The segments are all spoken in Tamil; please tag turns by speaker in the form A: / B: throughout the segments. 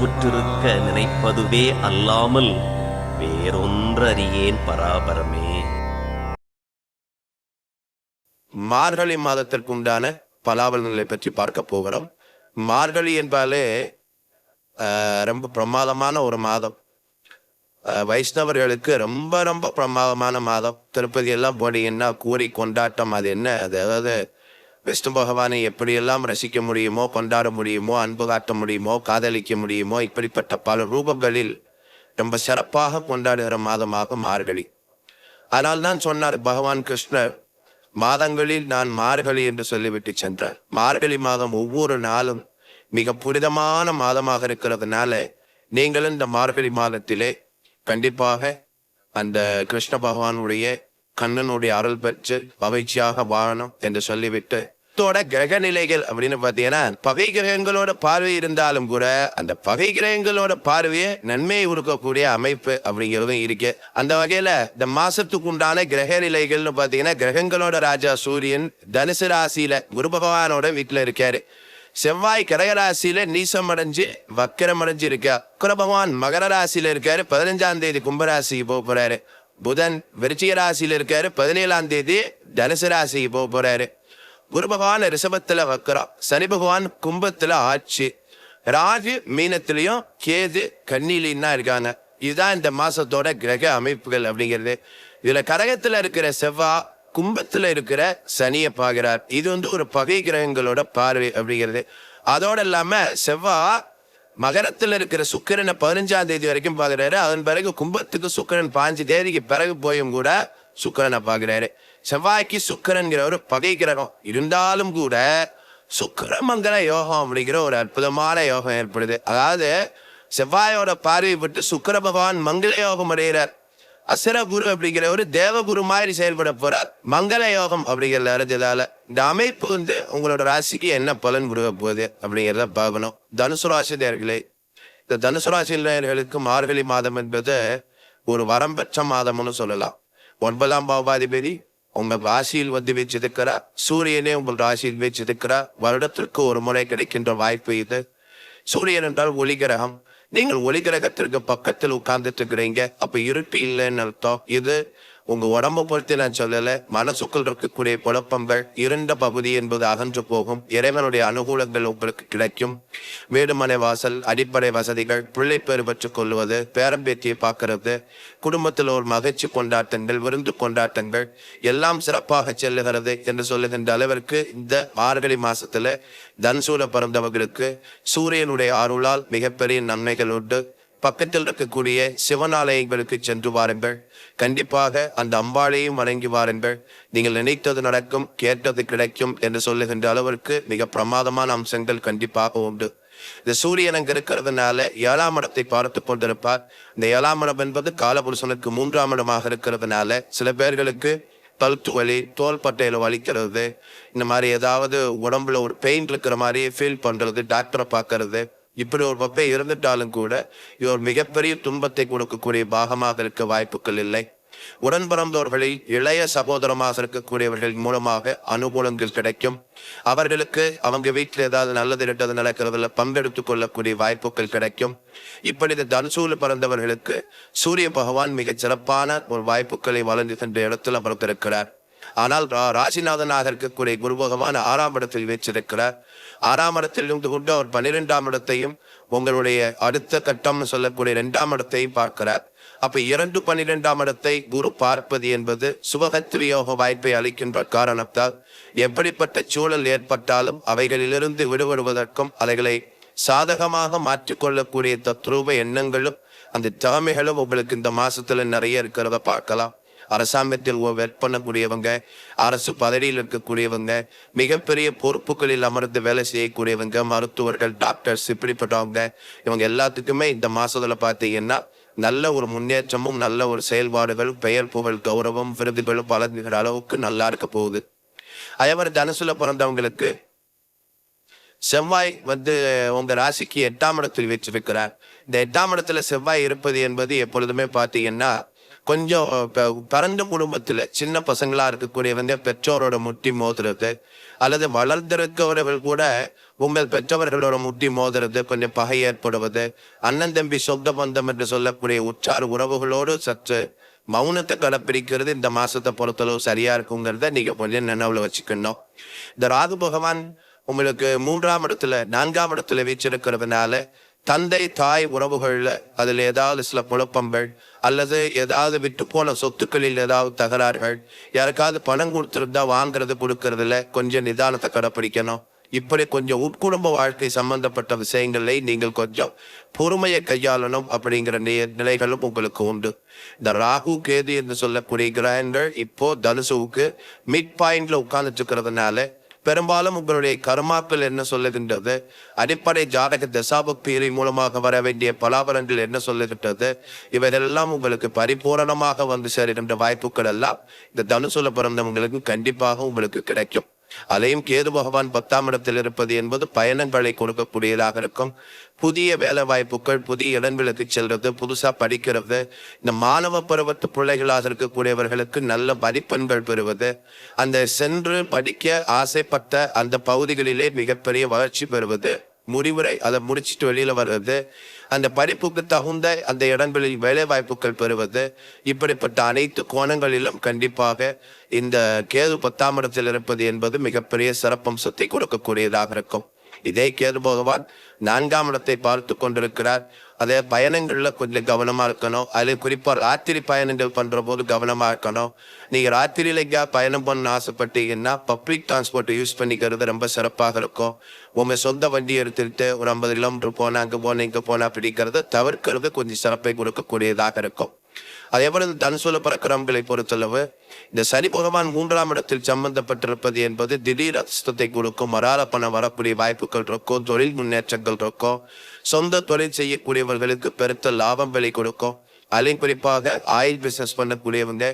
A: உற்றிருக்க நினைப்பதுவே அல்லாமல் வேறொன்றறியேன் பராபரமே.
B: மார்கழி மாதத்திற்கு உண்டான பலாபலன்களை பற்றி பார்க்க போகிறோம். மார்கழி என்பாலே ரொம்ப பிரமாதமான ஒரு மாதம். வைஷ்ணவர்களுக்கு ரொம்ப ரொம்ப பிரமாதமான மாதம். திருப்பதி எல்லாம் போனீங்கன்னா கூறி கொண்டாட்டம். அது என்ன, அதாவது விஷ்ணு பகவானை எப்படியெல்லாம் ரசிக்க முடியுமோ, கொண்டாட முடியுமோ, அன்பு காட்ட முடியுமோ, காதலிக்க முடியுமோ, இப்படிப்பட்ட பல ரூபங்களில் ரொம்ப சிறப்பாக கொண்டாடுகிற மாதமாக மார்கழி. ஆனால் தான் சொன்னார் பகவான் கிருஷ்ணர், மாதங்களில் நான் மார்கழி என்று சொல்லிவிட்டு சென்றார். மார்கழி மாதம் ஒவ்வொரு நாளும் மிக புனிதமான மாதமாக இருக்கிறதுனால நீங்களும் இந்த மார்கழி மாதத்திலே கண்டிப்பாக அந்த கிருஷ்ண பகவானுடைய கண்ணனுடைய அருள் பெற்று மகிழ்ச்சியாக வாழணும் என்று சொல்லிவிட்டு, கிரக நிலைகள் அப்படின்னு பார்த்தீங்கன்னா பகை கிரகங்களோட பார்வை இருந்தாலும் கூட அந்த பகை கிரகங்களோட பார்வையை நன்மையை கொடுக்கக்கூடிய அமைப்பு அப்படிங்கிறதும் இருக்கு. அந்த வகையில இந்த மாசத்துக்கு உண்டான கிரக நிலைகள்னு பார்த்தீங்கன்னா, கிரகங்களோட ராஜா சூரியன் தனுசு ராசியில குரு பகவானோட வீட்டுல இருக்காரு. செவ்வாய் கடகராசியில நீசம் அடைஞ்சு வக்கரம் அடைஞ்சு இருக்கா. குரு பகவான் மகர ராசியில இருக்காரு. 15ஆம் தேதி கும்பராசிக்கு போக போறாரு. புதன் விருச்சிக ராசியில இருக்காரு. 17ஆம் தேதி தனுசு ராசிக்கு போக போறாரு. குரு பகவான் ரிஷபத்துல வக்கரம், சனி பகவான் கும்பத்துல ஆட்சி, ராகு மீனத்திலையும் கேது கன்னியிலும் இருக்காங்க. இதுதான் இந்த மாசத்தோட கிரக அமைப்புகள் அப்படிங்கிறது. இதுல கடகத்துல இருக்கிற செவ்வாய், கும்பத்துல இருக்கிற சனியை பார்க்கிறார். இது ஒரு பகை கிரகங்களோட பார்வை அப்படிங்கிறது. அதோட இல்லாம செவ்வாய் மகரத்துல இருக்கிற சுக்கிரனை 15ஆம் தேதி வரைக்கும் பார்க்கிறாரு. அதன் பிறகு கும்பத்துக்கு சுக்கிரன் 5 தேதிக்கு பிறகு போயும் கூட சுக்கிரனை பார்க்கிறாரு. செவ்வாய்க்கு சுக்கிரன்கிற ஒரு பகை கிரகம் இருந்தாலும் கூட சுக்கிரமங்கல யோகம் அப்படிங்கிற ஒரு அற்புதமான யோகம் ஏற்படுது. அதாவது செவ்வாயோட பார்வை விட்டு சுக்கிர பகவான் மங்கள யோகம் அடைகிறார். அசுர குரு அப்படிங்கிற ஒரு தேவகுரு மாதிரி செயல்பட போறார். மங்கள யோகம் அப்படிங்கிறத அறிஞ்சதால இந்த அமைப்பு உங்களோட ராசிக்கு என்ன பலன் கொடுக்க போகுது அப்படிங்கிறத பார்க்கணும். தனுசு ராசி நேயர்களே, இந்த தனுசு ராசி நேயர்களுக்கு மார்கழி மாதம் என்பது ஒரு வரம்பெற்ற மாதம்னு சொல்லலாம். 9ஆம் பாவாதிபதி உங்க ராசியில் வச்சிருக்கிறார். சூரியனே உங்கள் ராசியில் வச்சிருக்கிறார். வருடத்திற்கு ஒரு முறை கிடைக்கின்ற வாய்ப்பு இது. சூரியன் என்றால் ஒளி கிரகம். நீங்கள் ஒளி கிரகத்திற்கு பக்கத்தில் உட்கார்ந்துட்டு இருக்கிறீங்க, அப்ப இருட்டு இல்லைன்னு அர்த்தம். இது உங்க உடம்பு பொறுத்து நான் சொல்லல, மனசுக்குள் இருக்கக்கூடிய குழப்பங்கள், இருண்ட பகுதி என்பது அகன்று போகும். இறைவனுடைய அனுகூலங்கள் உங்களுக்கு கிடைக்கும். வீடுமனை வாசல், அடிப்படை வசதிகள், பிள்ளை பேறு பெற்றுக் கொள்வது, பேரம்பேத்தியை பார்க்கறது, குடும்பத்தில் ஒரு மகிழ்ச்சி கொண்டாட்டங்கள், விருந்து கொண்டாட்டங்கள் எல்லாம் சிறப்பாக செல்லுகிறது என்று சொல்லுகின்ற அளவிற்கு இந்த மார்கழி மாசத்துல தனுசூல பிறந்தவர்களுக்கு சூரியனுடைய அருளால் மிகப்பெரிய நன்மைகள் உண்டு. பக்கத்தில் இருக்கக்கூடிய சிவனாலயங்களுக்கு சென்று வாருங்கள். கண்டிப்பாக அந்த அம்பாளையும் வணங்கி வாருங்கள். நீங்கள் நினைத்தது நடக்கும், கேட்டது கிடைக்கும் என்று சொல்லுகின்ற அளவிற்கு மிக பிரமாதமான அம்சங்கள் கண்டிப்பாக உண்டு. இந்த சூரியன் அங்க இருக்கிறதுனால 7ஆம் இடத்தை பார்த்து கொண்டிருப்பார். இந்த 7ஆம் இடம் என்பது காலபுருஷனுக்கு 3ஆம் இடமாக இருக்கிறதுனால சில பேர்களுக்கு கழுத்து வலி, தோல் பட்டையில வலிக்கிறது, இந்த மாதிரி ஏதாவது உடம்புல ஒரு பெயின் இருக்கிற மாதிரி ஃபீல் பண்றது, டாக்டரை பார்க்கறது, இப்படி ஒரு பக்கம் இருந்துட்டாலும் கூட இது ஒரு மிகப்பெரிய துன்பத்தை கொடுக்கக்கூடிய பாகமாக இருக்க வாய்ப்புகள் இல்லை. உடன் பிறந்தவர்களில் இளைய சகோதரமாக இருக்கக்கூடியவர்கள் மூலமாக அனுகூலங்கள் கிடைக்கும். அவர்களுக்கு அவங்க வீட்டில் ஏதாவது நல்லது கெட்டது நடக்கிறதுல பங்கெடுத்துக் கொள்ளக்கூடிய வாய்ப்புகள் கிடைக்கும். இப்படி இந்த தனுசூல பிறந்தவர்களுக்கு சூரிய பகவான் மிகச் சிறப்பான ஒரு வாய்ப்புகளை வழங்குகின்ற இடத்துல அமர்ந்திருக்கிறார். ஆனால் ராசிநாதனாக இருக்கக்கூடிய குரு பகவான் 6ஆம் இடத்தில் வச்சிருக்கிறார். 6ஆம் இடத்தில் இருந்து கொண்டு அவர் 12ஆம் இடத்தையும் உங்களுடைய அடுத்த கட்டம்னு சொல்லக்கூடிய 2ஆம் இடத்தையும் பார்க்கிறார். அப்ப 12ஆம் இடத்தை குரு பார்ப்பது என்பது சுபகத்திரி யோக வாய்ப்பை அளிக்கின்ற காரணத்தால் எப்படிப்பட்ட சூழல் ஏற்பட்டாலும் அவைகளிலிருந்து விடுபடுவதற்கும் அவைகளை சாதகமாக மாற்றிக்கொள்ளக்கூடிய தத்ரூப எண்ணங்களும் அந்த திறமைகளும் உங்களுக்கு இந்த மாசத்துல நிறைய இருக்கிறத பார்க்கலாம். அரசாங்கத்தில் ஒர்க் பண்ணக்கூடியவங்க, அரசு பதவியில் இருக்கக்கூடியவங்க, மிகப்பெரிய பொறுப்புகளில் அமர்ந்து வேலை செய்யக்கூடியவங்க, மருத்துவர்கள், டாக்டர்ஸ், இப்படிப்பட்டவங்க இவங்க எல்லாத்துக்குமே இந்த மாசத்துல பார்த்தீங்கன்னா நல்ல ஒரு முன்னேற்றமும் நல்ல ஒரு செயல்பாடுகள், பெயர் புகழ், கௌரவம், விருதுகளும் வளர்ந்துகிற அளவுக்கு நல்லா இருக்க போகுது. அதேமாதிரி தனுசுல பிறந்தவங்களுக்கு செவ்வாய் உங்க ராசிக்கு 8ஆம் இடத்தில் வச்சிருக்கிறார். இந்த 8ஆம் இடத்துல செவ்வாய் இருப்பது என்பது எப்பொழுதுமே பார்த்தீங்கன்னா கொஞ்சம் பரந்த குடும்பத்துல சின்ன பசங்களா இருக்கக்கூடியவங்க பெற்றோரோட முட்டி மோதுறது, அல்லது வளர்ந்திருக்கிறவர்கள் கூட உங்கள் பெற்றவர்களோட முட்டி மோதுறது, கொஞ்சம் பகை ஏற்படுவது, அண்ணன் தம்பி சொந்த பந்தம் என்று சொல்லக்கூடிய உற்றார் உறவுகளோடு சற்று மௌனத்தை கடைப்பிடிக்கிறது இந்த மாசத்தை பொறுத்தளவு சரியா இருக்குங்கிறத நீங்க கொஞ்சம் நினைவுல வச்சுக்கணும். இந்த ராகு பகவான் உங்களுக்கு 3ஆம் இடத்துல 4ஆம் இடத்துல வீச்சிருக்கிறதுனால தந்தை தாய் உறவுகள்ல அதுல ஏதாவது சில குழப்பங்கள், அல்லது ஏதாவது விட்டு போன சொத்துக்களில் ஏதாவது தகராறுகள், யாருக்காவது பணம் கொடுத்துருந்தா வாங்குறது கொடுக்கறதுல கொஞ்சம் நிதானத்தை கடைப்பிடிக்கணும். இப்படி கொஞ்சம் உட்குடும்ப வாழ்க்கை சம்பந்தப்பட்ட விஷயங்களை நீங்கள் கொஞ்சம் பொறுமையை கையாளணும் அப்படிங்கிற நிலைகளும் உங்களுக்கு உண்டு. இந்த ராகு கேது என்று சொல்லக்கூடிய கிரகங்கள் இப்போ தனுசுவுக்கு மிட் பாயிண்ட்ல உட்கார்ந்துட்டு இருக்கிறதுனால பெரும்பாலும் உங்களுடைய கர்மாக்கள் என்ன சொல்லுகின்றது, அடிப்படை ஜாதக தசாபக்தியை மூலமாக வர வேண்டிய பலாபலன்கள் என்ன சொல்லுகின்றது, இவையெல்லாம் உங்களுக்கு பரிபூரணமாக வந்து சேருகின்ற வாய்ப்புகள் எல்லாம் இந்த தனுசுல பிறந்தவங்களுக்கு கண்டிப்பாக உங்களுக்கு கிடைக்கும். அதையும் கேது பகவான் 10ஆம் இடத்தில் இருப்பது என்பது பயணங்களை கொடுக்கக்கூடியதாக இருக்கும். புதிய வேலை வாய்ப்புகள், புதிய இடங்களுக்கு செல்றது, புதுசா படிக்கிறது, இந்த மாணவ பருவத்து பிள்ளைகளாக இருக்கக்கூடியவர்களுக்கு நல்ல மதிப்பெண்கள் பெறுவது, அந்த சென்று படிக்க ஆசைப்பட்ட அந்த பகுதிகளிலே மிகப்பெரிய வளர்ச்சி பெறுவது, முடிவுரை அதை முடிச்சுட்டு வெளியில வர்றது, அந்த படிப்புக்கு தகுந்த அந்த இடங்களில் வேலை வாய்ப்புகள் பெறுவது, இப்படிப்பட்ட அனைத்து கோணங்களிலும் கண்டிப்பாக இந்த கேது 10ஆம் இடத்தில் இருப்பது என்பது மிகப்பெரிய சிறப்பம்சத்தை கொடுக்கக்கூடியதாக இருக்கும். இதே கேது பகவான் 4ஆம் இடத்தை பார்த்து கொண்டிருக்கிறார். அதே பயணங்கள்ல கொஞ்சம் கவனமா இருக்கணும். அது குறிப்பா ராத்திரி பயணங்கள் பண்ற போது கவனமா இருக்கணும். நீங்க ராத்திரியில பயணம் பண்ண ஆசைப்பட்டீங்கன்னா பப்ளிக் டிரான்ஸ்போர்ட் யூஸ் பண்ணிக்கிறது ரொம்ப சிறப்பாக இருக்கும். உங்க சொந்த வண்டி எடுத்துட்டு ஒரு 50 கிலோமீட்டர் போனா அங்க போன இங்க போனா பிடிக்கிறத தவிர்க்கிறது கொஞ்சம் சிறப்பை கொடுக்கக்கூடியதாக இருக்கும். அதே போல இந்த தனுசுல பரக்கிரமங்களை பொறுத்தளவு இந்த சனி பகவான் 3ஆம் இடத்தில் சம்பந்தப்பட்டிருப்பது என்பது திடீர் அதிர்ஷ்டத்தை கொடுக்கும். மரால பணம் வரக்கூடிய வாய்ப்புகள் இருக்கும், தொழில் முன்னேற்றங்கள் இருக்கும், சொந்த தொழில் செய்யக்கூடியவர்களுக்கு பெருத்த லாபம் விலை கொடுக்கும். அதிலும் குறிப்பாக ஆயில் பிசினஸ் பண்ணக்கூடியவங்க,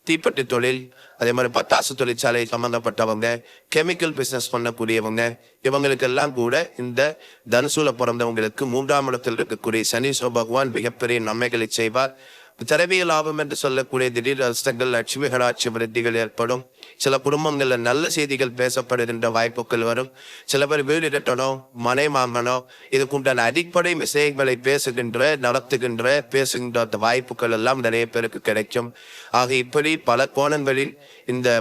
B: தீப்பெட்டி தொழில், அதே மாதிரி பட்டாசு தொழிற்சாலை சம்பந்தப்பட்டவங்க, கெமிக்கல் பிசினஸ் பண்ணக்கூடியவங்க, இவங்களுக்கெல்லாம் கூட இந்த தனுசுல பிறந்தவங்களுக்கு 3ஆம் இடத்தில் இருக்கக்கூடிய சனி பகவான் மிகப்பெரிய நன்மைகளை செய்வார். திரவிய லாபம் என்று சொல்லக்கூடிய திடீர் அஷ்டங்கள், லட்சுமி கடாட்சி விருத்திகள் ஏற்படும். சில குடும்பங்கள்ல நல்ல செய்திகள் பேசப்படுகின்ற வாய்ப்புகள் வரும். சில பேர் வீடு கட்டணும், மனை வாங்கணும், இதுக்குண்டான அடிப்படை விஷயங்களை பேசுகின்ற அந்த வாய்ப்புகள் எல்லாம் நிறைய பேருக்கு கிடைக்கும். ஆக இப்படி பல கோணங்களில் இந்த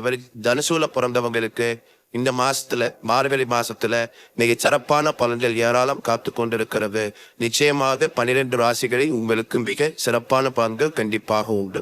B: தனுசூல பிறந்தவங்களுக்கு இந்த மாசத்துல, மார்கழி மாசத்துல மிக சிறப்பான பலன்கள் ஏராளம் காத்து கொண்டிருக்கிறது. நிச்சயமாக 12 ராசிகளில் உங்களுக்கு மிக சிறப்பான பலன்கள் கண்டிப்பாக உண்டு.